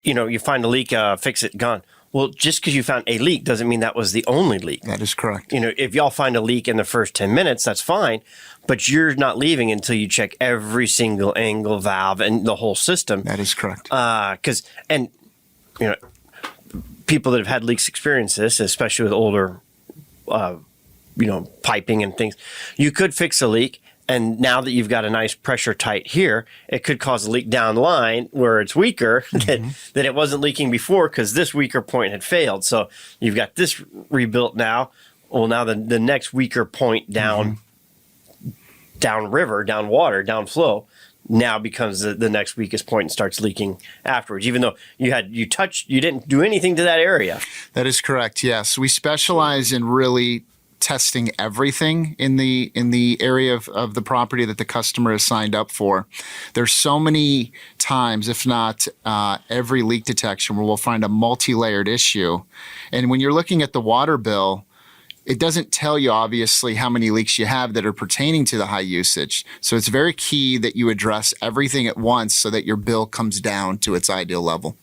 you find a leak, fix it, gone. Well, just because you found a leak doesn't mean that was the only leak. That is correct. If y'all find a leak in the first 10 minutes, that's fine, but you're not leaving until you check every single angle, valve, and the whole system. That is correct. People that have had leaks experience this, especially with older, piping and things. You could fix a leak, and now that you've got a nice pressure tight here, it could cause a leak down the line where it's weaker that it wasn't leaking before because this weaker point had failed. So you've got this rebuilt now. Well, now the next weaker point down river, down water, down flow, now becomes the next weakest point and starts leaking afterwards, even though you didn't do anything to that area. That is correct. Yes. We specialize in really testing everything in the area of the property that the customer has signed up for. There's so many times, if not every leak detection, where we'll find a multi-layered issue. And when you're looking at the water bill, it doesn't tell you, obviously, how many leaks you have that are pertaining to the high usage. So it's very key that you address everything at once so that your bill comes down to its ideal level.